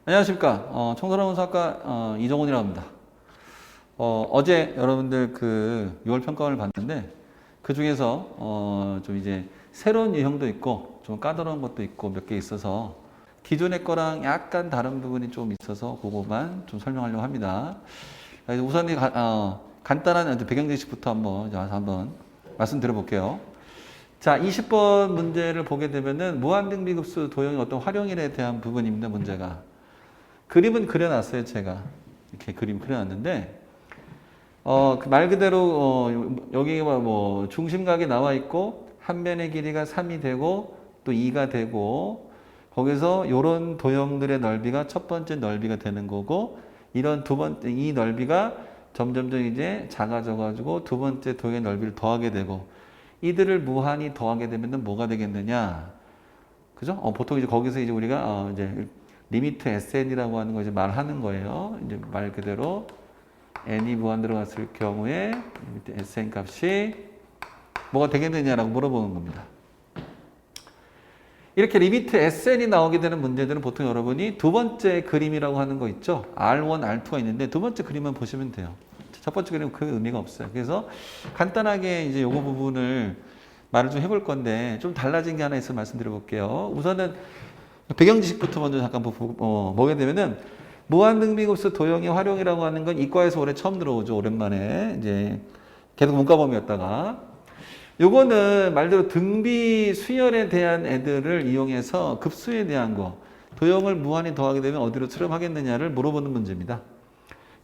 안녕하십니까. 청소년문서학과 이정훈이라고 합니다. 어제 여러분들 그 6월 평가원을 봤는데 그 중에서 좀 이제 새로운 유형도 있고 좀 까다로운 것도 있고 몇 개 있어서 기존의 거랑 약간 다른 부분이 좀 있어서 그거만 좀 설명하려고 합니다. 우선 간단한 배경 지식부터 한번 말씀드려 볼게요. 자, 20번 문제를 보게 되면은 무한등비급수 도형의 어떤 활용일에 대한 부분입니다. 문제가. 그림은 그려놨어요, 제가. 이렇게 그림 그려놨는데, 그 말 그대로, 여기 뭐, 중심각이 나와 있고, 한 면의 길이가 3이 되고, 또 2가 되고, 거기서 요런 도형들의 넓이가 첫 번째 넓이가 되는 거고, 이런 이 넓이가 점점점 이제 작아져가지고 두 번째 도형의 넓이를 더하게 되고, 이들을 무한히 더하게 되면 뭐가 되겠느냐. 그죠? 보통 이제 거기서 이제 우리가, 이제, 리미트 SN이라고 하는 거 이제 말하는 거예요. 이제 말 그대로 n이 무한 들어갔을 경우에 리미트 SN 값이 뭐가 되겠느냐라고 물어보는 겁니다. 이렇게 리미트 SN이 나오게 되는 문제들은 보통 여러분이 두 번째 그림이라고 하는 거 있죠. R1, R2가 있는데 두 번째 그림만 보시면 돼요. 첫 번째 그림은 그 의미가 없어요. 그래서 간단하게 이제 요거 부분을 말을 좀 해볼 건데 좀 달라진 게 하나 있어서 말씀드려 볼게요. 우선은 배경 지식부터 먼저 잠깐 보게 되면은 무한등비급수 도형의 활용이라고 하는 건 이과에서 올해 처음 들어오죠. 오랜만에 이제 계속 문과범위였다가 요거는 말대로 등비 수열에 대한 애들을 이용해서 급수에 대한 거 도형을 무한히 더하게 되면 어디로 수렴하겠느냐를 물어보는 문제입니다.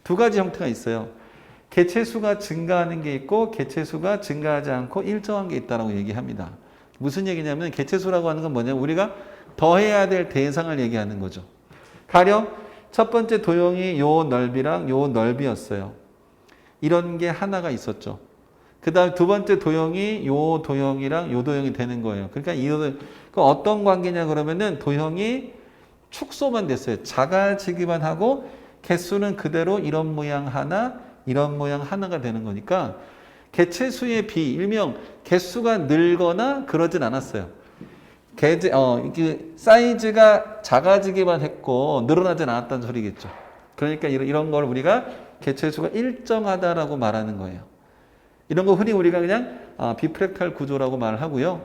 두 가지 형태가 있어요. 개체수가 증가하는 게 있고 개체수가 증가하지 않고 일정한 게 있다라고 얘기합니다. 무슨 얘기냐면 개체수라고 하는 건 뭐냐면 우리가 더해야 될 대상을 얘기하는 거죠. 가령 첫 번째 도형이 요 넓이랑 요 넓이였어요. 이런 게 하나가 있었죠. 그 다음 두 번째 도형이 요 도형이랑 요 도형이 되는 거예요. 그러니까 어떤 관계냐 그러면은 도형이 축소만 됐어요. 작아지기만 하고 개수는 그대로 이런 모양 하나, 이런 모양 하나가 되는 거니까 개체수의 비, 일명 개수가 늘거나 그러진 않았어요. 사이즈가 작아지기만 했고 늘어나진 않았다는 소리겠죠. 그러니까 이런 걸 우리가 개체수가 일정하다라고 말하는 거예요. 이런 거 흔히 우리가 그냥 비프랙탈 구조라고 말을 하고요.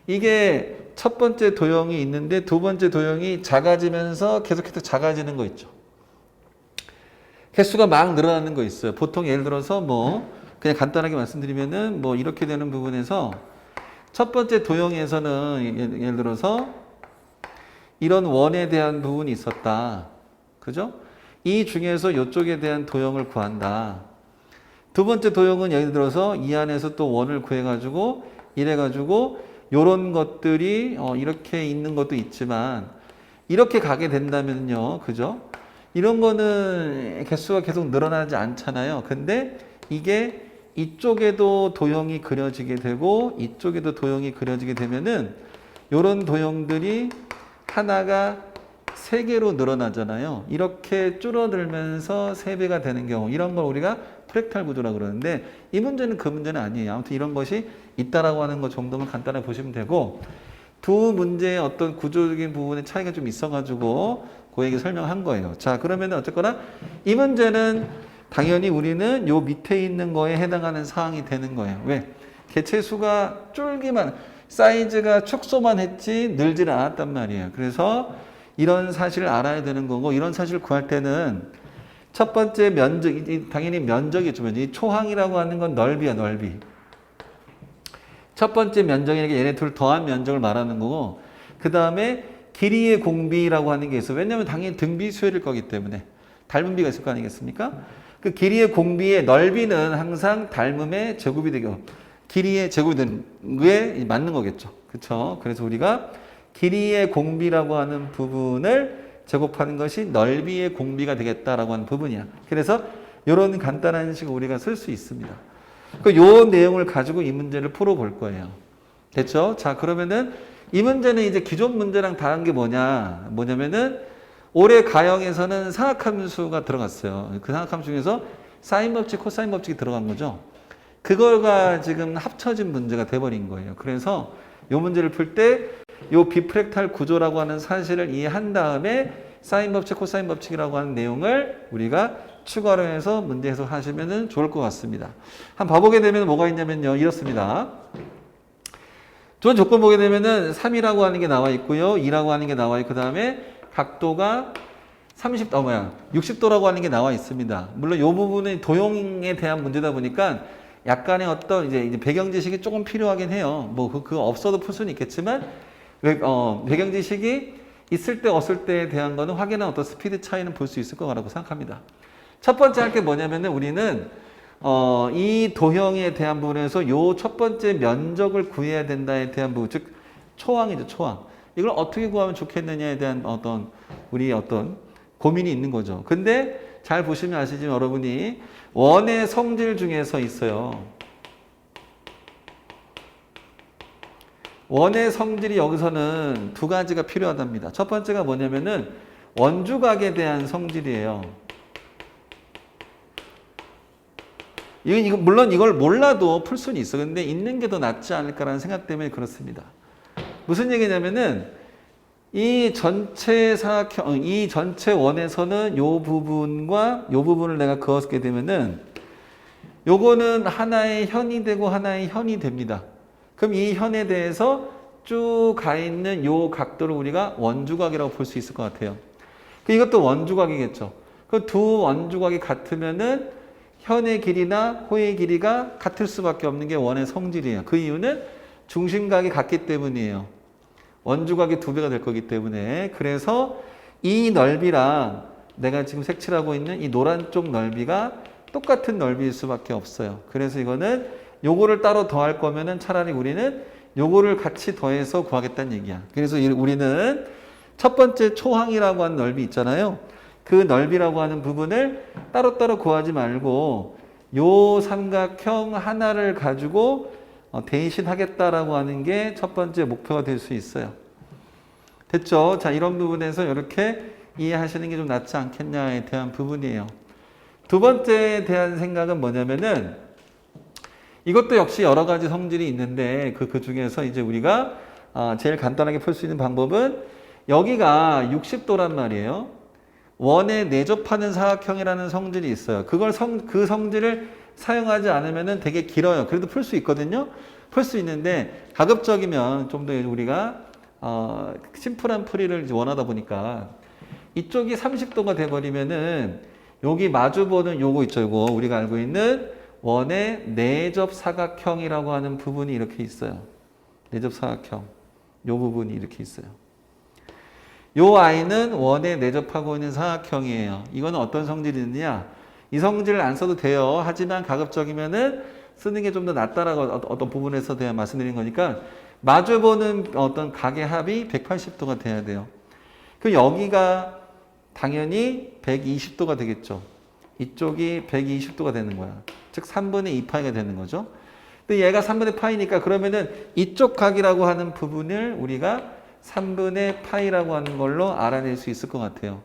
이게 첫 번째 도형이 있는데 두 번째 도형이 작아지면서 계속해서 작아지는 거 있죠. 개수가 막 늘어나는 거 있어요. 보통 예를 들어서 그냥 간단하게 말씀드리면은 이렇게 되는 부분에서 첫 번째 도형에서는 예를 들어서 이런 원에 대한 부분이 있었다. 그죠? 이 중에서 이쪽에 대한 도형을 구한다. 두 번째 도형은 예를 들어서 이 안에서 또 원을 구해가지고 이래가지고 요런 것들이 이렇게 있는 것도 있지만 이렇게 가게 된다면요. 그죠? 이런 거는 개수가 계속 늘어나지 않잖아요. 근데 이게 이쪽에도 도형이 그려지게 되고 이쪽에도 도형이 그려지게 되면은 요런 도형들이 하나가 3개로 늘어나잖아요. 이렇게 줄어들면서 3배가 되는 경우 이런 걸 우리가 프랙탈 구조라고 그러는데 이 문제는 그 문제는 아니에요. 아무튼 이런 것이 있다라고 하는 것 정도만 간단하게 보시면 되고 두 문제의 어떤 구조적인 부분의 차이가 좀 있어가지고 그 얘기 설명한 거예요. 자, 그러면 어쨌거나 이 문제는 당연히 우리는 요 밑에 있는 거에 해당하는 사항이 되는 거예요. 왜? 개체수가 사이즈가 축소만 했지 늘지는 않았단 말이에요. 그래서 이런 사실을 알아야 되는 거고 이런 사실을 구할 때는 첫 번째 면적, 당연히 면적이죠. 이 초항이라고 하는 건 넓이야, 넓이. 첫 번째 면적이니까 얘네 둘 더한 면적을 말하는 거고 그 다음에 길이의 공비라고 하는 게 있어요. 왜냐하면 당연히 등비 수열일 거기 때문에 닮은 비가 있을 거 아니겠습니까? 그 길이의 공비의 넓이는 항상 닮음의 제곱이 되고 길이의 제곱이 되는 게 맞는 거겠죠. 그렇죠? 그래서 우리가 길이의 공비라고 하는 부분을 제곱하는 것이 넓이의 공비가 되겠다라고 하는 부분이야. 그래서 이런 간단한 식을 우리가 쓸 수 있습니다. 요 내용을 가지고 이 문제를 풀어볼 거예요. 됐죠? 자, 그러면은 이 문제는 이제 기존 문제랑 다른 게 뭐냐면은 올해 가형에서는 상학함수가 들어갔어요. 그 상학함수 중에서 사인 법칙, 코사인 법칙이 들어간 거죠. 그거가 지금 합쳐진 문제가 돼버린 거예요. 그래서 이 문제를 풀 때 이 비프랙탈 구조라고 하는 사실을 이해한 다음에 사인 법칙, 코사인 법칙이라고 하는 내용을 우리가 추가로 해서 문제 해석하시면 좋을 것 같습니다. 한번 봐보게 되면 뭐가 있냐면요. 이렇습니다. 두 번 조건 보게 되면은 3이라고 하는 게 나와 있고요. 2라고 하는 게 나와 있고, 그 다음에 각도가 60도라고 하는 게 나와 있습니다. 물론 이 부분은 도형에 대한 문제다 보니까 약간의 어떤 이제 배경 지식이 조금 필요하긴 해요. 뭐 그거 없어도 풀 수는 있겠지만 배경 지식이 있을 때 없을 때에 대한 거는 확연한 어떤 스피드 차이는 볼 수 있을 거라고 생각합니다. 첫 번째 할 게 뭐냐면은 우리는 이 도형에 대한 부분에서 요 첫 번째 면적을 구해야 된다에 대한 부분, 즉 초항이죠, 초항. 이걸 어떻게 구하면 좋겠느냐에 대한 어떤 고민이 있는 거죠. 근데 잘 보시면 아시지만 여러분이 원의 성질 중에서 있어요. 원의 성질이 여기서는 두 가지가 필요하답니다. 첫 번째가 뭐냐면은 원주각에 대한 성질이에요. 물론 이걸 몰라도 풀 수는 있어. 근데 있는 게 더 낫지 않을까라는 생각 때문에 그렇습니다. 무슨 얘기냐면은 이 전체 사각형, 이 전체 원에서는 요 부분과 요 부분을 내가 그었게 되면은 요거는 하나의 현이 되고 하나의 현이 됩니다. 그럼 이 현에 대해서 쭉 가 있는 요 각도를 우리가 원주각이라고 볼 수 있을 것 같아요. 이것도 원주각이겠죠. 그 두 원주각이 같으면은 현의 길이나 호의 길이가 같을 수밖에 없는 게 원의 성질이에요. 그 이유는 중심각이 같기 때문이에요. 원주각이 2배가 될 거기 때문에. 그래서 이 넓이랑 내가 지금 색칠하고 있는 이 노란 쪽 넓이가 똑같은 넓이일 수밖에 없어요. 그래서 이거는 요거를 따로 더할 거면은 차라리 우리는 요거를 같이 더해서 구하겠다는 얘기야. 그래서 우리는 첫 번째 초항이라고 하는 넓이 있잖아요. 그 넓이라고 하는 부분을 따로따로 구하지 말고 요 삼각형 하나를 가지고 대신하겠다라고 하는 게 첫 번째 목표가 될 수 있어요. 됐죠? 자, 이런 부분에서 이렇게 이해하시는 게 좀 낫지 않겠냐에 대한 부분이에요. 두 번째에 대한 생각은 뭐냐면은 이것도 역시 여러 가지 성질이 있는데 그 중에서 이제 우리가 제일 간단하게 풀 수 있는 방법은 여기가 60도란 말이에요. 원에 내접하는 사각형이라는 성질이 있어요. 그 성질을 사용하지 않으면은 되게 길어요. 그래도 풀 수 있거든요. 풀 수 있는데 가급적이면 좀 더 우리가 심플한 풀이를 원하다 보니까 이쪽이 30도가 돼버리면은 여기 마주보는 요거 있죠. 요거 우리가 알고 있는 원의 내접 사각형이라고 하는 부분이 이렇게 있어요. 내접 사각형. 요 부분이 이렇게 있어요. 요 아이는 원에 내접하고 있는 사각형이에요. 이거는 어떤 성질이 있느냐? 이 성질을 안 써도 돼요. 하지만 가급적이면은 쓰는 게 좀 더 낫다라고 어떤 부분에서 대한 말씀드린 거니까 마주보는 어떤 각의 합이 180도가 돼야 돼요. 그 여기가 당연히 120도가 되겠죠. 이쪽이 120도가 되는 거야. 즉 3분의 2파이가 되는 거죠. 근데 얘가 3분의 파이니까 그러면은 이쪽 각이라고 하는 부분을 우리가 3분의 파이라고 하는 걸로 알아낼 수 있을 것 같아요.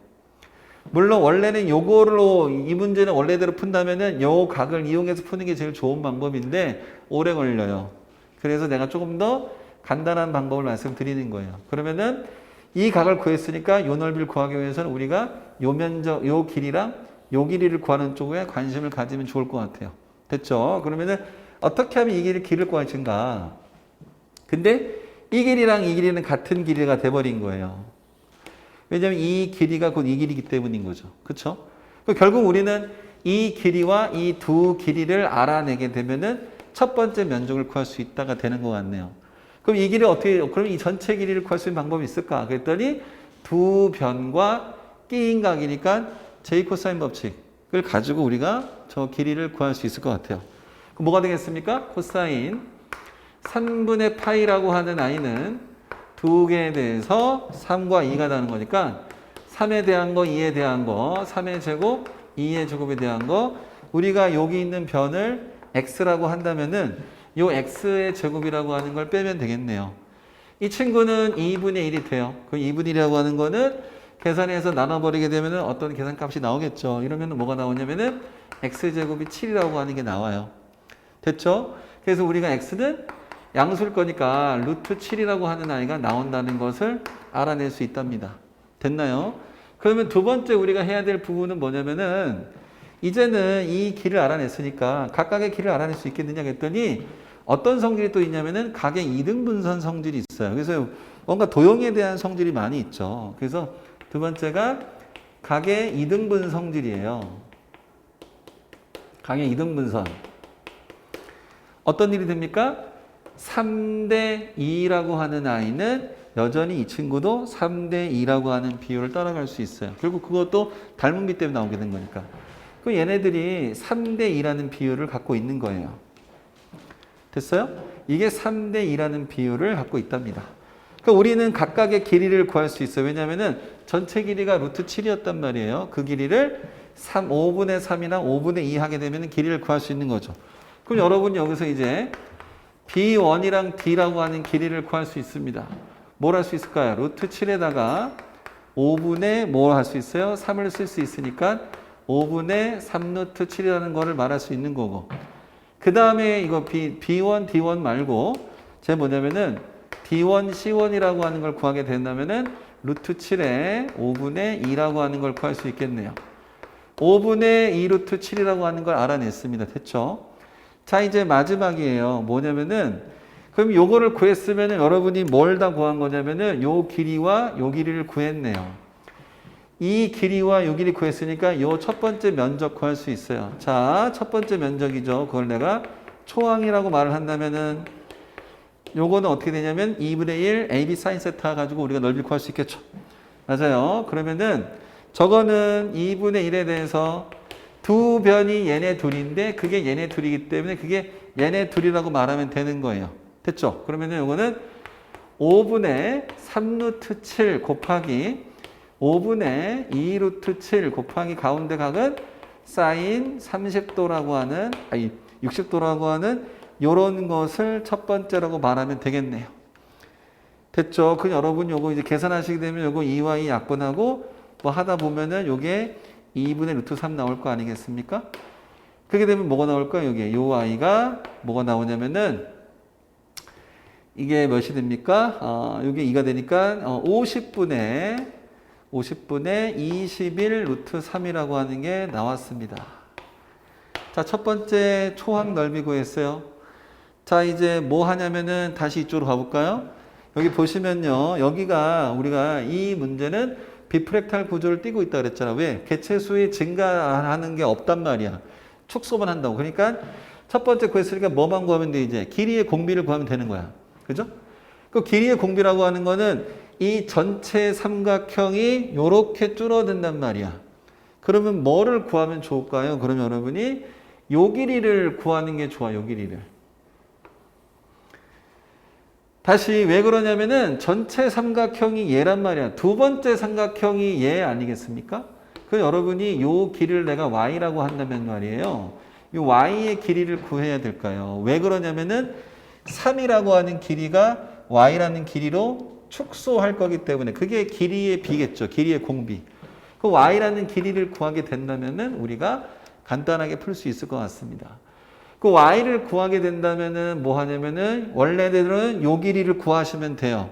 물론 원래는 요걸로 이 문제는 원래대로 푼다면은 요 각을 이용해서 푸는 게 제일 좋은 방법인데 오래 걸려요. 그래서 내가 조금 더 간단한 방법을 말씀드리는 거예요. 그러면은 이 각을 구했으니까 요 넓이를 구하기 위해서는 우리가 요 면적, 요 길이랑 요 길이를 구하는 쪽에 관심을 가지면 좋을 것 같아요. 됐죠? 그러면은 어떻게 하면 이 길이를 구할 것인가? 근데 이 길이랑 이 길이는 같은 길이가 돼버린 거예요. 왜냐하면 이 길이가 곧 이 길이기 때문인 거죠. 그렇죠? 결국 우리는 이 길이와 이 두 길이를 알아내게 되면은 첫 번째 면적을 구할 수 있다가 되는 것 같네요. 그럼 이 길이 그럼 이 전체 길이를 구할 수 있는 방법이 있을까? 그랬더니 두 변과 끼인 각이니까 제이 코사인 법칙을 가지고 우리가 저 길이를 구할 수 있을 것 같아요. 그럼 뭐가 되겠습니까? 코사인 3분의 파이라고 하는 아이는 두 개에 대해서 3과 2가 나는 거니까 3에 대한 거, 2에 대한 거, 3의 제곱, 2의 제곱에 대한 거 우리가 여기 있는 변을 x라고 한다면은 요 x의 제곱이라고 하는 걸 빼면 되겠네요. 이 친구는 2분의 1이 돼요. 그 2분의 1이라고 하는 거는 계산해서 나눠버리게 되면은 어떤 계산값이 나오겠죠. 이러면 뭐가 나오냐면은 x제곱이 7이라고 하는 게 나와요. 됐죠? 그래서 우리가 x는 양수일 거니까 루트 7이라고 하는 아이가 나온다는 것을 알아낼 수 있답니다. 됐나요? 그러면 두 번째 우리가 해야 될 부분은 뭐냐면은 이제는 이 길을 알아냈으니까 각각의 길을 알아낼 수 있겠느냐 했더니 어떤 성질이 또 있냐면은 각의 이등분선 성질이 있어요. 그래서 뭔가 도형에 대한 성질이 많이 있죠. 그래서 두 번째가 각의 이등분 성질이에요. 각의 이등분선. 어떤 일이 됩니까? 3대 2라고 하는 아이는 여전히 이 친구도 3대 2라고 하는 비율을 따라갈 수 있어요. 결국 그것도 닮은 비 때문에 나오게 된 거니까. 그 얘네들이 3대 2라는 비율을 갖고 있는 거예요. 됐어요? 이게 3대 2라는 비율을 갖고 있답니다. 그러니까 우리는 각각의 길이를 구할 수 있어요. 왜냐하면 전체 길이가 루트 7이었단 말이에요. 그 길이를 5분의 3이나 5분의 2 하게 되면 길이를 구할 수 있는 거죠. 그럼 여러분 여기서 이제 B1이랑 D라고 하는 길이를 구할 수 있습니다. 뭘 할 수 있을까요? 루트 7에다가 5분의 뭘 할 수 있어요? 3을 쓸 수 있으니까 5분의 3 루트 7이라는 거를 말할 수 있는 거고. 그 다음에 이거 B1, D1 말고 제 뭐냐면은 D1, C1이라고 하는 걸 구하게 된다면은 루트 7에 5분의 2라고 하는 걸 구할 수 있겠네요. 5분의 2 루트 7이라고 하는 걸 알아냈습니다. 됐죠? 자, 이제 마지막이에요. 뭐냐면은 그럼 요거를 구했으면은 여러분이 뭘 다 구한 거냐면은 요 길이와 요 길이를 구했네요. 이 길이와 요 길이 구했으니까 요 첫 번째 면적 구할 수 있어요. 자, 첫 번째 면적이죠. 그걸 내가 초항이라고 말을 한다면은 요거는 어떻게 되냐면 2분의 1 AB 사인 세타 가지고 우리가 넓이 구할 수 있겠죠. 맞아요. 그러면은 저거는 2분의 1에 대해서 두 변이 얘네 둘인데 그게 얘네 둘이기 때문에 그게 얘네 둘이라고 말하면 되는 거예요. 됐죠? 그러면은 요거는 5분의 3 루트 7 곱하기 5분의 2 루트 7 곱하기 가운데 각은 사인 30도라고 하는, 60도라고 하는 요런 것을 첫 번째라고 말하면 되겠네요. 됐죠? 그 여러분 요거 이제 계산하시게 되면 요거 2와 2 약분하고 뭐 하다 보면은 요게 2분의 루트 3 나올 거 아니겠습니까? 그렇게 되면 뭐가 나올까요? 여기 요 i가 뭐가 나오냐면은 이게 몇이 됩니까? 이게 2가 되니까 50분의 21 루트 3이라고 하는 게 나왔습니다. 자, 첫 번째 초항 넓이 구했어요. 자, 이제 뭐 하냐면은 다시 이쪽으로 가볼까요? 여기 보시면요. 여기가 우리가 이 문제는 비프랙탈 구조를 띠고 있다 그랬잖아. 왜? 개체수의 증가하는 게 없단 말이야. 축소만 한다고. 그러니까 첫 번째 구했으니까 뭐만 구하면 돼, 이제? 길이의 공비를 구하면 되는 거야. 그죠? 그 길이의 공비라고 하는 거는 이 전체 삼각형이 요렇게 줄어든단 말이야. 그러면 뭐를 구하면 좋을까요? 그러면 여러분이 요 길이를 구하는 게 좋아, 요 길이를. 다시 왜 그러냐면은 전체 삼각형이 얘란 말이야. 두 번째 삼각형이 얘 아니겠습니까? 그 여러분이 요 길이를 내가 y라고 한다면 말이에요. 이 y의 길이를 구해야 될까요? 왜 그러냐면은 3이라고 하는 길이가 y라는 길이로 축소할 거기 때문에 그게 길이의 비겠죠. 길이의 공비. 그 y라는 길이를 구하게 된다면은 우리가 간단하게 풀 수 있을 것 같습니다. 그 y를 구하게 된다면은 뭐 하냐면은 원래대로는 요 길이를 구하시면 돼요.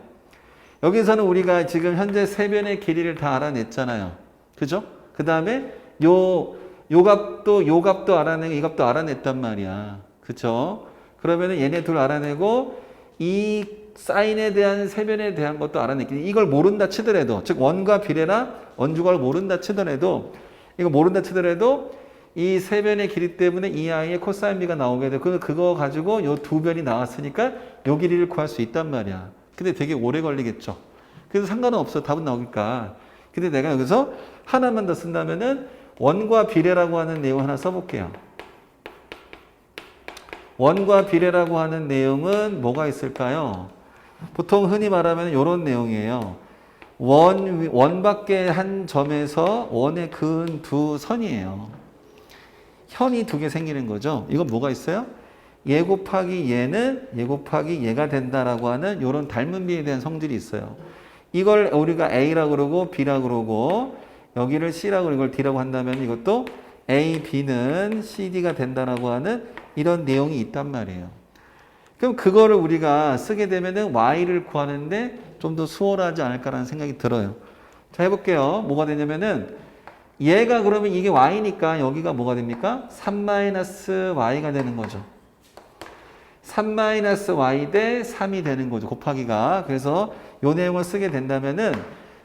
여기서는 우리가 지금 현재 세 변의 길이를 다 알아냈잖아요. 그죠? 그 다음에 요 값도 알아내고 이 값도 알아냈단 말이야. 그죠? 그러면은 얘네 둘 알아내고 이 사인에 대한 세변에 대한 것도 알아냈기. 이걸 모른다 치더라도, 즉 원과 비례나 원주각을 모른다 치더라도, 이거 모른다 치더라도 이 세변의 길이 때문에 이 아이의 코사인 비가 나오게 돼. 그거 가지고 요 두 변이 나왔으니까 요 길이를 구할 수 있단 말이야. 근데 되게 오래 걸리겠죠. 그래서 상관은 없어. 답은 나오니까. 근데 내가 여기서 하나만 더 쓴다면은 원과 비례라고 하는 내용 하나 써볼게요. 원과 비례라고 하는 내용은 뭐가 있을까요? 보통 흔히 말하면 이런 내용이에요. 원밖에 한 점에서 원에 그은 두 선이에요. 현이 두 개 생기는 거죠. 이건 뭐가 있어요? 얘 곱하기 얘는 얘 곱하기 얘가 된다라고 하는 이런 닮은 비에 대한 성질이 있어요. 이걸 우리가 A라고 그러고 B라고 그러고 여기를 C라고 그러고 이걸 D라고 한다면 이것도 A, B는 CD가 된다라고 하는 이런 내용이 있단 말이에요. 그럼 그거를 우리가 쓰게 되면은 Y를 구하는데 좀 더 수월하지 않을까라는 생각이 들어요. 자, 해볼게요. 뭐가 되냐면은 얘가 그러면 이게 y니까 여기가 뭐가 됩니까? 3-y가 되는 거죠. 3-y 대 3이 되는 거죠. 곱하기가. 그래서 요 내용을 쓰게 된다면은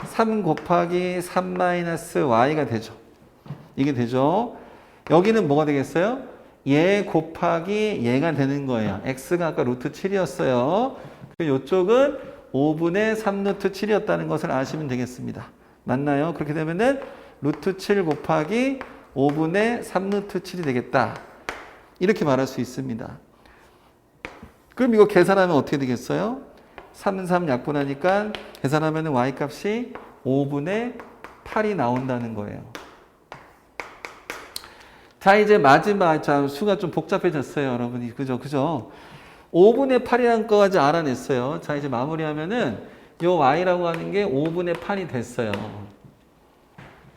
3 곱하기 3-y가 되죠. 이게 되죠. 여기는 뭐가 되겠어요? 얘 곱하기 얘가 되는 거예요. x가 아까 루트 7이었어요. 이쪽은 5분의 3 루트 7이었다는 것을 아시면 되겠습니다. 맞나요? 그렇게 되면은 루트 7 곱하기 5분의 3 루트 7이 되겠다. 이렇게 말할 수 있습니다. 그럼 이거 계산하면 어떻게 되겠어요? 3, 3 약분하니까 계산하면 y값이 5분의 8이 나온다는 거예요. 자, 이제 마지막, 자, 수가 좀 복잡해졌어요, 여러분이. 그죠? 5분의 8이라는 거까지 알아냈어요. 자, 이제 마무리하면은 요 y라고 하는 게 5분의 8이 됐어요.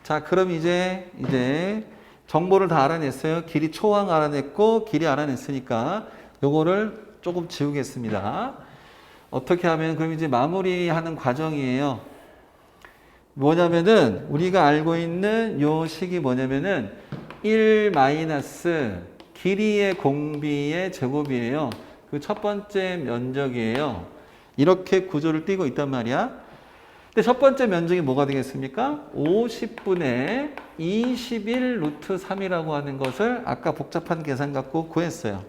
자, 그럼 이제 정보를 다 알아냈어요. 길이 초항 알아냈고, 길이 알아냈으니까 요거를 조금 지우겠습니다. 어떻게 하면, 그럼 이제 마무리하는 과정이에요. 뭐냐면은, 우리가 알고 있는 요 식이 뭐냐면은, 1 마이너스 길이의 공비의 제곱이에요. 그 첫 번째 면적이에요. 이렇게 구조를 띄고 있단 말이야. 근데 첫 번째 면적이 뭐가 되겠습니까? 50분의 21 루트 3이라고 하는 것을 아까 복잡한 계산 갖고 구했어요.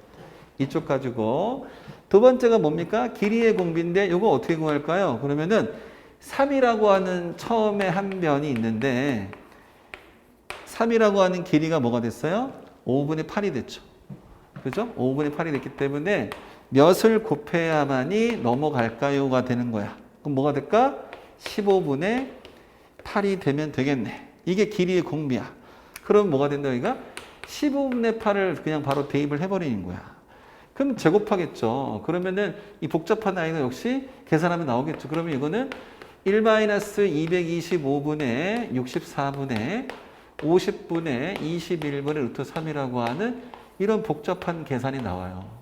이쪽 가지고. 두 번째가 뭡니까? 길이의 공비인데 이거 어떻게 구할까요? 그러면은 3이라고 하는 처음에 한 변이 있는데 3이라고 하는 길이가 뭐가 됐어요? 5분의 8이 됐죠. 그죠? 5분의 8이 됐기 때문에 몇을 곱해야만이 넘어갈까요가 되는 거야. 그럼 뭐가 될까? 15분의 8이 되면 되겠네. 이게 길이의 공비야. 그럼 뭐가 된다, 여기가? 15분의 8을 그냥 바로 대입을 해버리는 거야. 그럼 제곱하겠죠. 그러면은 이 복잡한 아이가 역시 계산하면 나오겠죠. 그러면 이거는 1-225분의 64분의 50분의 21분의 루트 3이라고 하는 이런 복잡한 계산이 나와요.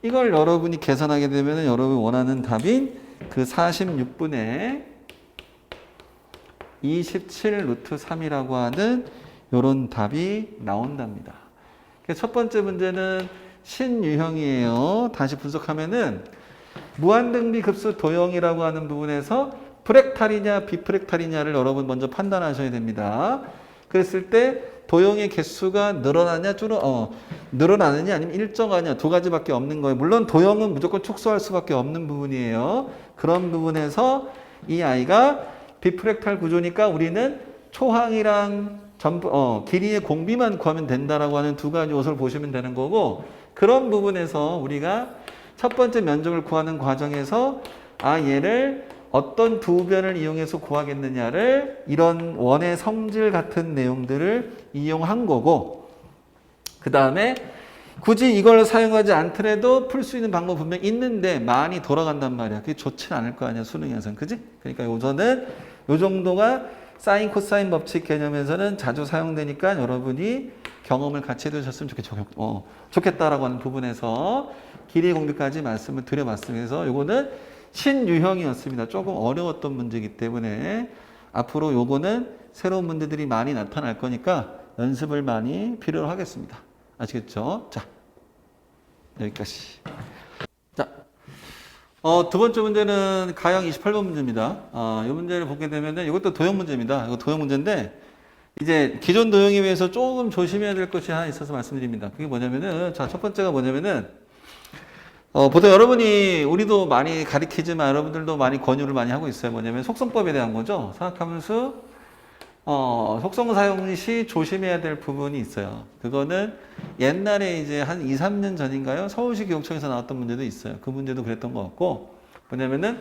이걸 여러분이 계산하게 되면 여러분이 원하는 답인 그 46분의 27 루트 3이라고 하는 이런 답이 나온답니다. 첫 번째 문제는 신유형이에요. 다시 분석하면은 무한등비 급수 도형이라고 하는 부분에서 프랙탈이냐 비프랙탈이냐를 여러분 먼저 판단하셔야 됩니다. 그랬을 때 도형의 개수가 늘어나느냐 아니면 일정하냐 두 가지밖에 없는 거예요. 물론 도형은 무조건 축소할 수밖에 없는 부분이에요. 그런 부분에서 이 아이가 비프랙탈 구조니까 우리는 초항이랑 길이의 공비만 구하면 된다라고 하는 두 가지 요소를 보시면 되는 거고, 그런 부분에서 우리가 첫 번째 면적을 구하는 과정에서 얘를 어떤 두 변을 이용해서 구하겠느냐를 이런 원의 성질 같은 내용들을 이용한 거고, 그 다음에 굳이 이걸 사용하지 않더라도 풀 수 있는 방법 분명히 있는데 많이 돌아간단 말이야. 그게 좋진 않을 거 아니야, 수능에서는. 그지? 그러니까 요저는 요 정도가 사인 코사인 법칙 개념에서는 자주 사용되니까 여러분이 경험을 같이 해두셨으면 좋겠다라고 하는 부분에서 길이 공비까지 말씀을 드려봤습니다. 그래서 요거는 신유형이었습니다. 조금 어려웠던 문제이기 때문에 앞으로 요거는 새로운 문제들이 많이 나타날 거니까 연습을 많이 필요로 하겠습니다. 아시겠죠? 자, 여기까지. 자, 두 번째 문제는 가형 28번 문제입니다. 이 문제를 보게 되면은 이것도 도형 문제입니다. 이거 도형 문제인데 이제 기존 도형에 비해서 조금 조심해야 될 것이 하나 있어서 말씀드립니다. 그게 뭐냐면은, 자, 첫 번째가 뭐냐면은, 보통 여러분이, 우리도 많이 가르치지만 여러분들도 많이 권유를 많이 하고 있어요. 뭐냐면 속성법에 대한 거죠. 사각함수, 속성 사용 시 조심해야 될 부분이 있어요. 그거는 옛날에 이제 한 2, 3년 전인가요? 서울시 교육청에서 나왔던 문제도 있어요. 그 문제도 그랬던 것 같고, 뭐냐면은,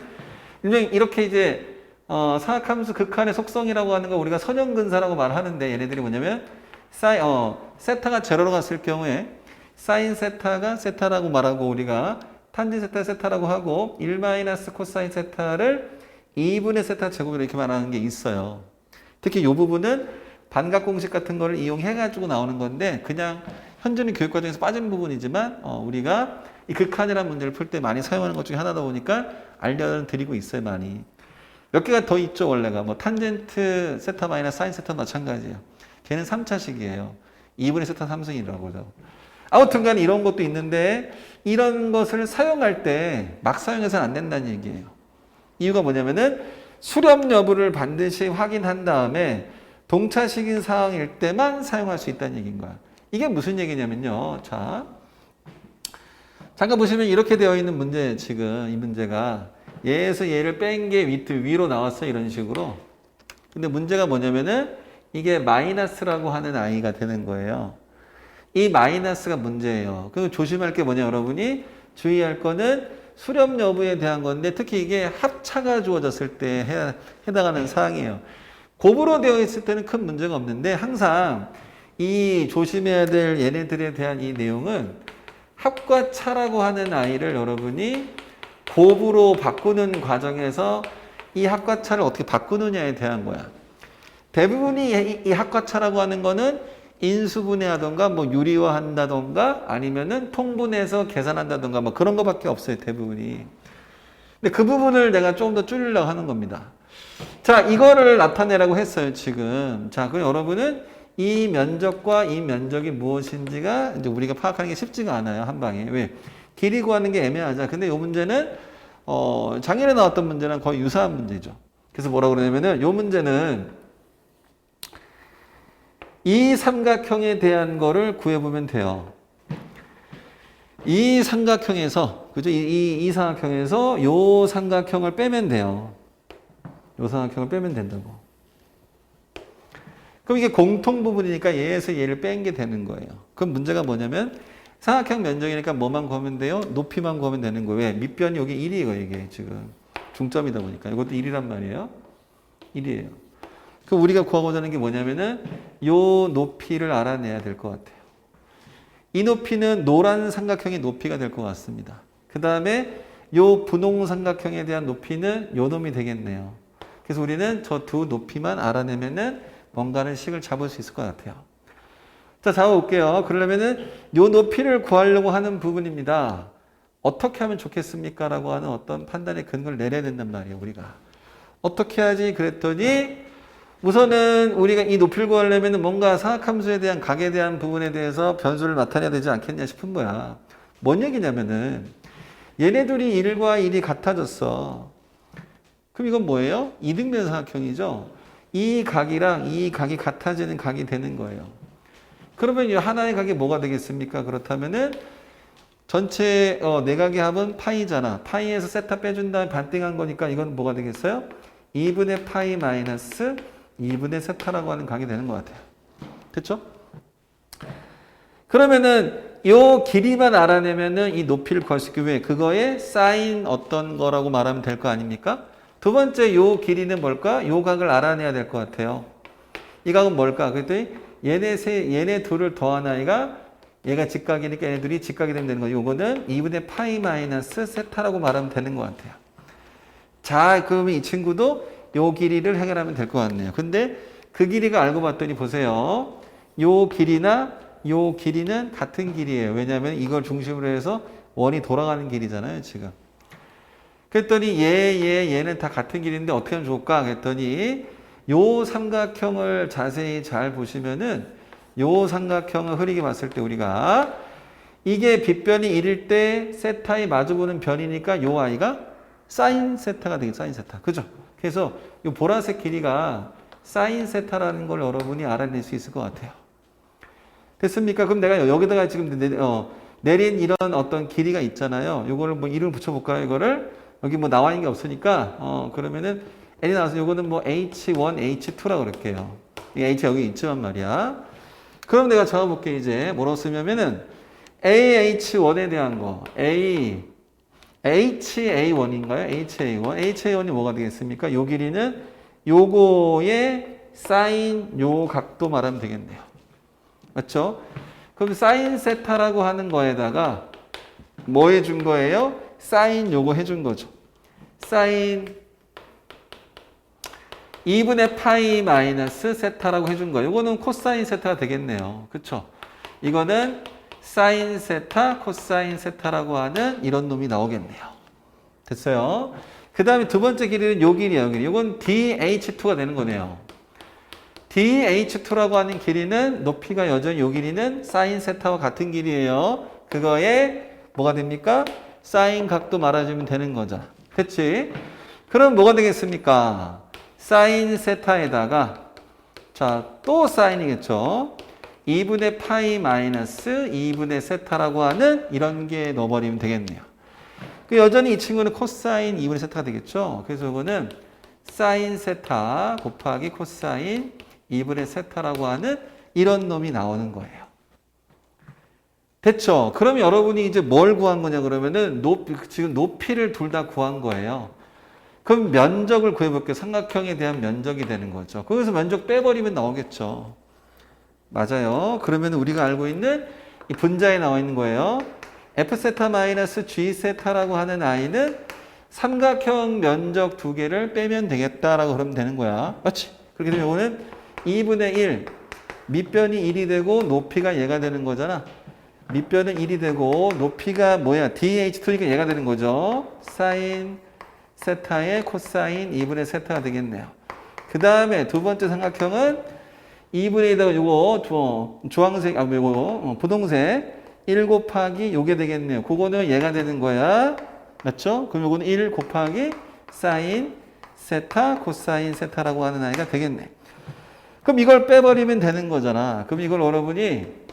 이렇게 이제, 사각함수 극한의 속성이라고 하는 거 우리가 선형근사라고 말하는데, 얘네들이 뭐냐면, 세타가 제로로 갔을 경우에, 사인 세타가 세타라고 말하고, 우리가 탄진 세타 세타라고 하고, 1 마이너스 코사인 세타를 2분의 세타 제곱으로 이렇게 말하는 게 있어요. 특히 이 부분은 반각 공식 같은 거를 이용해가지고 나오는 건데, 그냥 현존의 교육 과정에서 빠진 부분이지만, 우리가 이 극한이라는 문제를 풀 때 많이 사용하는 것 중에 하나다 보니까 알려드리고 있어요, 많이. 몇 개가 더 있죠, 원래가. 뭐 탄젠트 세타 마이너스 사인 세타 마찬가지예요. 걔는 3차식이에요. 2분의 세타 3승이라고죠. 아무튼 간에 이런 것도 있는데 이런 것을 사용할 때 막 사용해서는 안 된다는 얘기예요. 이유가 뭐냐면은 수렴 여부를 반드시 확인한 다음에 동차식인 상황일 때만 사용할 수 있다는 얘기인 거야. 이게 무슨 얘기냐면요. 자, 잠깐 보시면 이렇게 되어 있는 문제, 지금 이 문제가 얘에서 얘를 뺀 게 위로 나왔어, 이런 식으로. 근데 문제가 뭐냐면은 이게 마이너스라고 하는 아이가 되는 거예요. 이 마이너스가 문제예요. 그리고 조심할 게 뭐냐, 여러분이 주의할 거는 수렴 여부에 대한 건데 특히 이게 합차가 주어졌을 때 해당하는 사항이에요. 곱으로 되어 있을 때는 큰 문제가 없는데 항상 이 조심해야 될 얘네들에 대한 이 내용은 합과 차라고 하는 아이를 여러분이 곱으로 바꾸는 과정에서 이 합과 차를 어떻게 바꾸느냐에 대한 거야. 대부분이 이 합과 차라고 하는 거는 인수분해하던가 뭐 유리화한다던가 아니면은 통분해서 계산한다던가 뭐 그런 거밖에 없어요, 대부분이. 근데 그 부분을 내가 조금 더 줄이려고 하는 겁니다. 자, 이거를 나타내라고 했어요, 지금. 자, 그럼 여러분은 이 면적과 이 면적이 무엇인지가 이제 우리가 파악하는 게 쉽지가 않아요, 한 방에. 왜? 길이 구하는 게 애매하죠. 근데 이 문제는 작년에 나왔던 문제랑 거의 유사한 문제죠. 그래서 뭐라고 그러냐면은 이 문제는 이 삼각형에 대한 거를 구해보면 돼요. 이 삼각형에서, 그죠? 이 삼각형에서 요 삼각형을 빼면 돼요. 요 삼각형을 빼면 된다고. 그럼 이게 공통 부분이니까 얘에서 얘를 뺀 게 되는 거예요. 그럼 문제가 뭐냐면 삼각형 면적이니까 뭐만 구하면 돼요? 높이만 구하면 되는 거예요. 왜? 밑변이 여기 1이에요, 이게 지금. 중점이다 보니까. 이것도 1이란 말이에요. 1이에요. 그 우리가 구하고자 하는 게 뭐냐면은 요 높이를 알아내야 될 것 같아요. 이 높이는 노란 삼각형의 높이가 될 것 같습니다. 그 다음에 요 분홍 삼각형에 대한 높이는 요 놈이 되겠네요. 그래서 우리는 저 두 높이만 알아내면은 뭔가는 식을 잡을 수 있을 것 같아요. 자, 잡아볼게요. 그러려면은 요 높이를 구하려고 하는 부분입니다. 어떻게 하면 좋겠습니까? 라고 하는 어떤 판단의 근거를 내려야 된단 말이에요, 우리가. 어떻게 하지? 그랬더니 우선은 우리가 이 높이를 구하려면 뭔가 사각함수에 대한 각에 대한 부분에 대해서 변수를 나타내야 되지 않겠냐 싶은 거야. 뭔 얘기냐면은 얘네 둘이 1과 1이 같아졌어. 그럼 이건 뭐예요? 이등변 사각형이죠. 이 각이랑 이 각이 같아지는 각이 되는 거예요. 그러면 이 하나의 각이 뭐가 되겠습니까? 그렇다면은 전체 내각의 합은 파이잖아. 파이에서 세타 빼준 다음에 반띵한 거니까 이건 뭐가 되겠어요? 2분의 파이 마이너스 2분의 세타라고 하는 각이 되는 것 같아요. 됐죠? 그러면은 요 길이만 알아내면은 이 높이를 구할 수 있기 위해 그거에 사인 어떤 거라고 말하면 될 거 아닙니까? 두 번째 요 길이는 뭘까? 요 각을 알아내야 될 것 같아요. 이 각은 뭘까? 그랬더니 얘네 둘을 더한 아이가 얘가 직각이니까 얘네 둘이 직각이 되는 거예요. 요거는 2분의 파이 마이너스 세타라고 말하면 되는 것 같아요. 자, 그러면 이 친구도 요 길이를 해결하면 될 것 같네요. 근데 그 길이가 알고 봤더니 보세요. 요 길이나 요 길이는 같은 길이에요. 왜냐하면 이걸 중심으로 해서 원이 돌아가는 길이잖아요, 지금. 그랬더니 얘는 다 같은 길인데 어떻게 하면 좋을까? 그랬더니 요 삼각형을 자세히 잘 보시면은 요 삼각형을 흐리게 봤을 때 우리가 이게 빗변이 1일 때 세타에 마주보는 변이니까 요 아이가 사인 세타가 되겠죠. 사인 세타. 그죠? 그래서 이 보라색 길이가 사인 세타라는 걸 여러분이 알아낼 수 있을 것 같아요. 됐습니까? 그럼 내가 여기다가 지금 내린 이런 어떤 길이가 있잖아요. 이거를 뭐 이름 붙여볼까요? 이거를 여기 뭐 나와 있는 게 없으니까 그러면은 L이 나와서 이거는 뭐 H1, H2라고 그럴게요. 이 H 여기 있지만 말이야. 그럼 내가 적어볼게 이제 뭐라고 쓰냐면은 AH1에 대한 거 HA1인가요? HA1. HA1이 뭐가 되겠습니까? 요 길이는 요거의 사인 요 각도 말하면 되겠네요. 맞죠? 그럼 사인 세타라고 하는 거에다가 뭐 해준 거예요? 사인 요거 해준 거죠. 사인 2분의 파이 마이너스 세타라고 해준 거예요. 요거는 코사인 세타가 되겠네요. 그쵸? 이거는 사인 세타, 코사인 세타라고 하는 이런 놈이 나오겠네요. 됐어요? 그 다음에 두 번째 길이는 요 길이에요. 요 길이. 요건 DH2가 되는 거네요. DH2라고 하는 길이는 높이가 여전히 요 길이는 사인 세타와 같은 길이에요. 그거에 뭐가 됩니까? 사인 각도 말아주면 되는 거죠. 그치? 그럼 뭐가 되겠습니까? 사인 세타에다가 자, 또 사인이겠죠. 2분의 파이 마이너스 2분의 세타라고 하는 이런 게 넣어버리면 되겠네요. 여전히 이 친구는 코사인 2분의 세타가 되겠죠. 그래서 이거는 사인 세타 곱하기 코사인 2분의 세타라고 하는 이런 놈이 나오는 거예요. 됐죠? 그럼 여러분이 이제 뭘 구한 거냐 그러면은 지금 높이를 둘 다 구한 거예요. 그럼 면적을 구해볼게요. 삼각형에 대한 면적이 되는 거죠. 거기서 면적 빼버리면 나오겠죠. 맞아요. 그러면 우리가 알고 있는 이 분자에 나와 있는 거예요. F세타 마이너스 G세타라고 하는 I는 삼각형 면적 두 개를 빼면 되겠다라고 그러면 되는 거야. 맞지? 그렇게 되면 이거는 2분의 1, 밑변이 1이 되고 높이가 얘가 되는 거잖아. 밑변은 1이 되고 높이가 뭐야? DH2니까 얘가 되는 거죠. 사인 세타의 코사인 2분의 세타가 되겠네요. 그 다음에 두 번째 삼각형은 2분의 1에다가 요거 주황색, 요거 분홍색 1 곱하기 요게 되겠네요. 그거는 얘가 되는 거야. 맞죠? 그럼 요거는 1 곱하기 사인 세타 코사인 세타라고 하는 아이가 되겠네. 그럼 이걸 빼버리면 되는 거잖아. 그럼 이걸 여러분이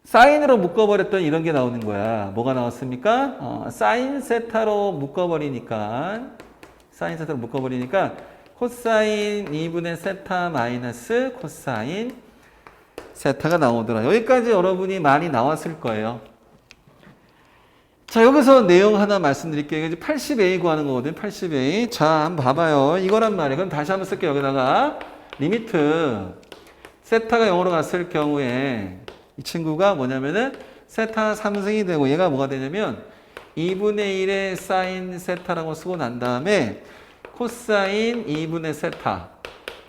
사인으로 묶어버렸더니 이런 게 나오는 거야. 뭐가 나왔습니까? 사인 세타로 묶어버리니까 코사인 2분의 세타 마이너스 코사인 세타가 나오더라. 여기까지 여러분이 많이 나왔을 거예요. 자, 여기서 내용 하나 말씀드릴게요. 이제 80A 구하는 거거든요. 80A. 자, 한번 봐봐요. 이거란 말이에요. 그럼 다시 한번 쓸게요. 여기다가 리미트 세타가 0으로 갔을 경우에 이 친구가 뭐냐면은 세타 3승이 되고 얘가 뭐가 되냐면 2분의 1의 사인 세타라고 쓰고 난 다음에 코사인 2분의 세타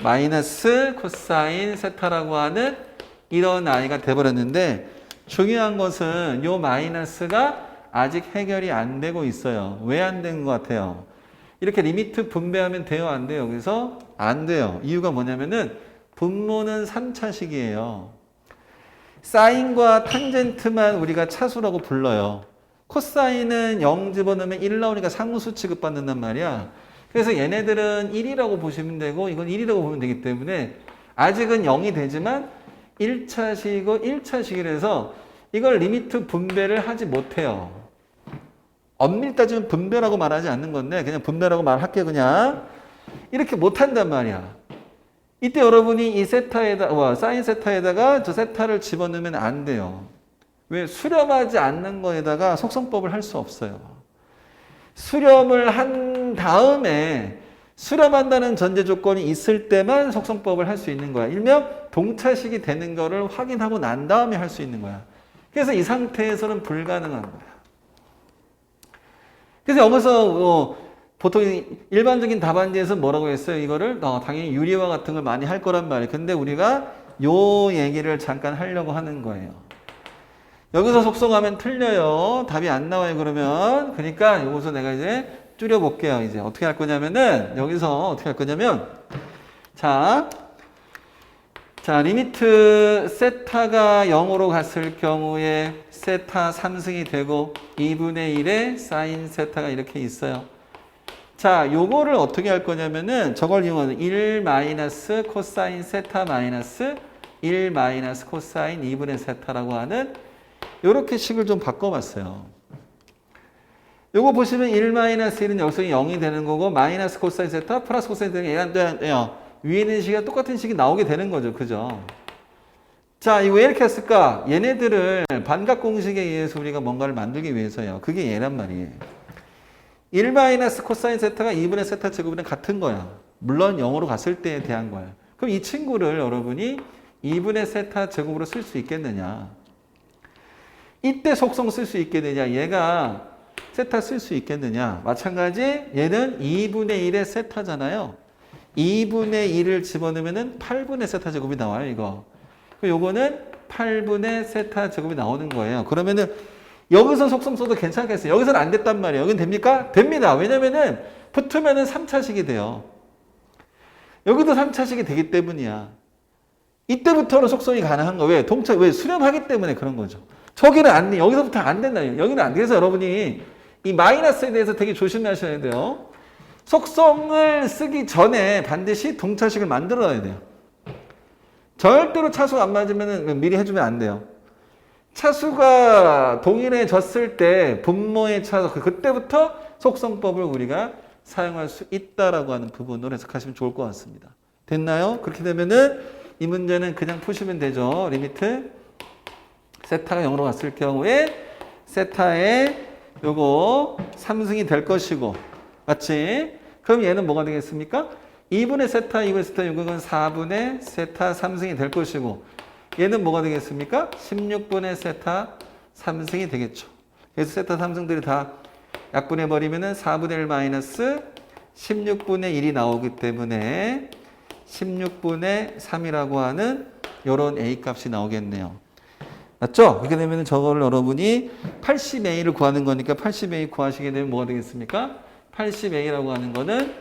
마이너스 코사인 세타라고 하는 이런 아이가 돼버렸는데 중요한 것은 요 마이너스가 아직 해결이 안 되고 있어요. 왜 안 된 것 같아요? 이렇게 리미트 분배하면 돼요? 안 돼요? 여기서? 안 돼요. 이유가 뭐냐면은 분모는 3차식이에요. 사인과 탄젠트만 우리가 차수라고 불러요. 코사인은 0 집어넣으면 1 나오니까 상수 취급받는단 말이야. 그래서 얘네들은 1이라고 보시면 되고 이건 1이라고 보면 되기 때문에 아직은 0이 되지만 1차식이고 1차식이라서 이걸 리미트 분배를 하지 못해요. 엄밀히 따지면 분배라고 말하지 않는 건데 그냥 분배라고 말할게 그냥. 이렇게 못한단 말이야. 이때 여러분이 이 세타에다가 사인 세타에다가 저 세타를 집어넣으면 안 돼요. 왜? 수렴하지 않는 거에다가 속성법을 할 수 없어요. 수렴을 한 다음에 수렴한다는 전제 조건이 있을 때만 속성법을 할 수 있는 거야. 일명 동차식이 되는 거를 확인하고 난 다음에 할 수 있는 거야. 그래서 이 상태에서는 불가능한 거야. 그래서 여기서 보통 일반적인 답안지에서 뭐라고 했어요? 이거를 당연히 유리화 같은 걸 많이 할 거란 말이에요. 근데 우리가 요 얘기를 잠깐 하려고 하는 거예요. 여기서 속성하면 틀려요. 답이 안 나와요, 그러면. 그러니까 여기서 내가 이제 줄여볼게요. 이제 어떻게 할 거냐면은, 여기서 어떻게 할 거냐면, 자, 리미트 세타가 0으로 갔을 경우에 세타 3승이 되고 2분의 1의 사인 세타가 이렇게 있어요. 자, 요거를 어떻게 할 거냐면은 저걸 이용하는 1 마이너스 코사인 세타 마이너스 1 마이너스 코사인 2분의 세타라고 하는 요렇게 식을 좀 바꿔봤어요. 요거 보시면 1 마이너스 1은 여기서 0이 되는 거고 마이너스 코사인 세타 플러스 코사인 세타가 얘가 위에 있는 식이 똑같은 식이 나오게 되는 거죠. 그죠? 자, 이거 왜 이렇게 했을까? 얘네들을 반각 공식에 의해서 우리가 뭔가를 만들기 위해서요. 그게 얘란 말이에요. 1 마이너스 코사인 세타가 2분의 세타 제곱이랑 같은 거야. 물론 0으로 갔을 때에 대한 거야. 그럼 이 친구를 여러분이 2분의 세타 제곱으로 쓸 수 있겠느냐? 이때 속성 쓸 수 있겠느냐? 얘가 세타 쓸 수 있겠느냐? 마찬가지 얘는 2분의 1의 세타잖아요. 2분의 1을 집어넣으면 8분의 세타 제곱이 나와요, 이거. 요거는 8분의 세타 제곱이 나오는 거예요. 그러면은 여기서 속성 써도 괜찮겠어요. 여기서는 안 됐단 말이에요. 여긴 됩니까? 됩니다. 왜냐면은 붙으면은 3차식이 돼요. 여기도 3차식이 되기 때문이야. 이때부터는 속성이 가능한 거. 왜? 왜? 수렴하기 때문에 그런 거죠. 저기는 안 돼. 여기서부터 안 된다. 여기는 안 돼. 그래서 여러분이 이 마이너스에 대해서 되게 조심하셔야 돼요. 속성을 쓰기 전에 반드시 동차식을 만들어야 돼요. 절대로 차수가 안 맞으면 미리 해주면 안 돼요. 차수가 동일해졌을 때 분모의 차수, 그때부터 속성법을 우리가 사용할 수 있다라고 하는 부분으로 해석하시면 좋을 것 같습니다. 됐나요? 그렇게 되면은 이 문제는 그냥 푸시면 되죠. 리미트 세타가 0으로 갔을 경우에 세타의 요거 3승이 될 것이고, 맞지? 그럼 얘는 뭐가 되겠습니까? 2분의 세타, 2분의 세타, 6은 4분의 세타 3승이 될 것이고, 얘는 뭐가 되겠습니까? 16분의 세타 3승이 되겠죠. 그래서 세타 3승들이 다 약분해버리면은 4분의 1 마이너스 16분의 1이 나오기 때문에 16분의 3이라고 하는 요런 A 값이 나오겠네요. 맞죠? 그렇게 되면 저거를 여러분이 80A를 구하는 거니까 80A 구하시게 되면 뭐가 되겠습니까? 80A라고 하는 거는,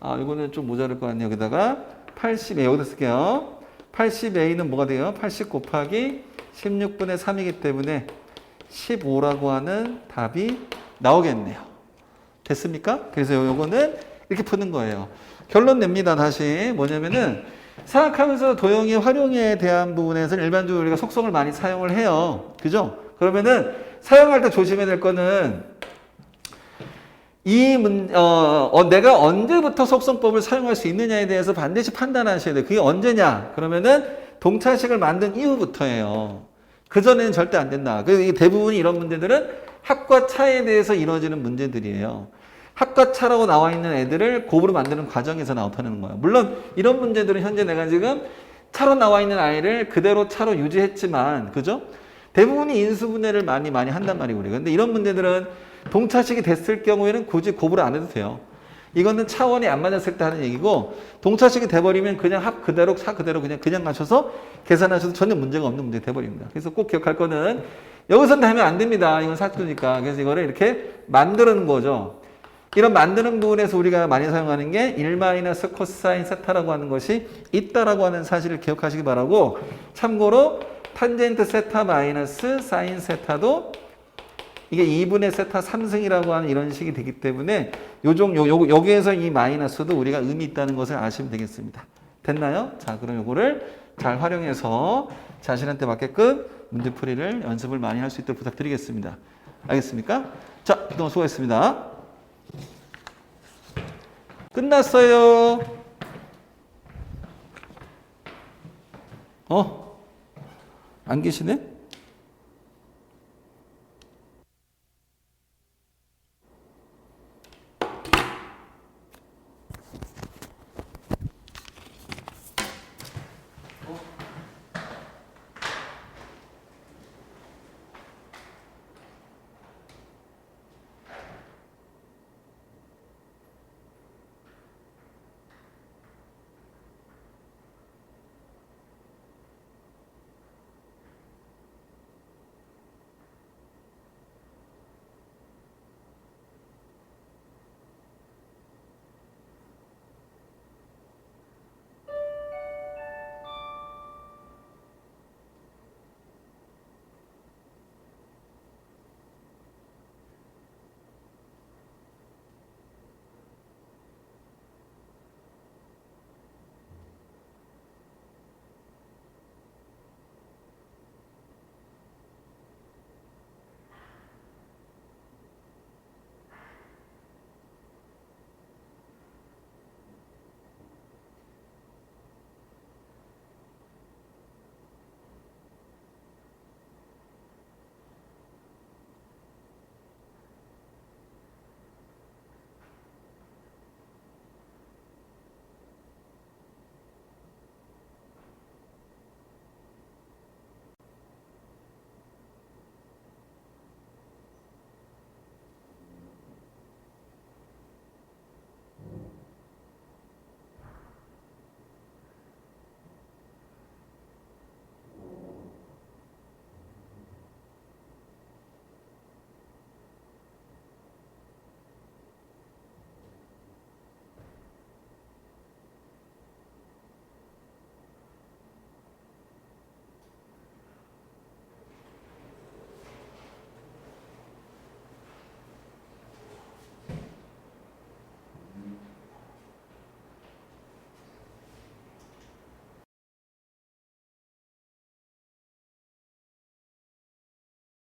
이거는 좀 모자랄 것 같네요. 여기다가 80A, 여기다 쓸게요. 80A는 뭐가 돼요? 80 곱하기 16분의 3이기 때문에 15라고 하는 답이 나오겠네요. 됐습니까? 그래서 요거는 이렇게 푸는 거예요. 결론 냅니다. 다시 뭐냐면은 생각하면서 도형의 활용에 대한 부분에서는 일반적으로 우리가 속성을 많이 사용을 해요. 그죠? 그러면은 사용할 때 조심해야 될 거는 내가 언제부터 속성법을 사용할 수 있느냐에 대해서 반드시 판단하셔야 돼요. 그게 언제냐? 그러면은 동차식을 만든 이후부터예요. 그전에는 절대 안 된다. 그래서 대부분 이런 문제들은 합과 차에 대해서 이루어지는 문제들이에요. 합과 차라고 나와 있는 애들을 곱으로 만드는 과정에서 나타내는 거예요. 물론 이런 문제들은 현재 내가 지금 차로 나와 있는 아이를 그대로 차로 유지했지만, 그죠? 대부분이 인수분해를 많이 한단 말이고, 우리가. 근데 이런 문제들은 동차식이 됐을 경우에는 굳이 곱을 안 해도 돼요. 이거는 차원이 안 맞았을 때 하는 얘기고, 동차식이 돼버리면 그냥 합 그대로, 차 그대로 그냥 가셔서 계산하셔도 전혀 문제가 없는 문제가 돼버립니다. 그래서 꼭 기억할 거는 여기서는 하면 안 됩니다. 이건 사투니까. 그래서 이거를 이렇게 만드는 거죠. 이런 만드는 부분에서 우리가 많이 사용하는 게 1- 코사인 세타라고 하는 것이 있다라고 하는 사실을 기억하시기 바라고, 참고로 탄젠트 세타 마이너스 사인 세타도 이게 2분의 세타 3승이라고 하는 이런 식이 되기 때문에 여기에서 이 마이너스도 우리가 의미 있다는 것을 아시면 되겠습니다. 됐나요? 자, 그럼 요거를 잘 활용해서 자신한테 맞게끔 문제풀이를 연습을 많이 할 수 있도록 부탁드리겠습니다. 알겠습니까? 자, 그동안 수고했습니다. 끝났어요. 안 계시네?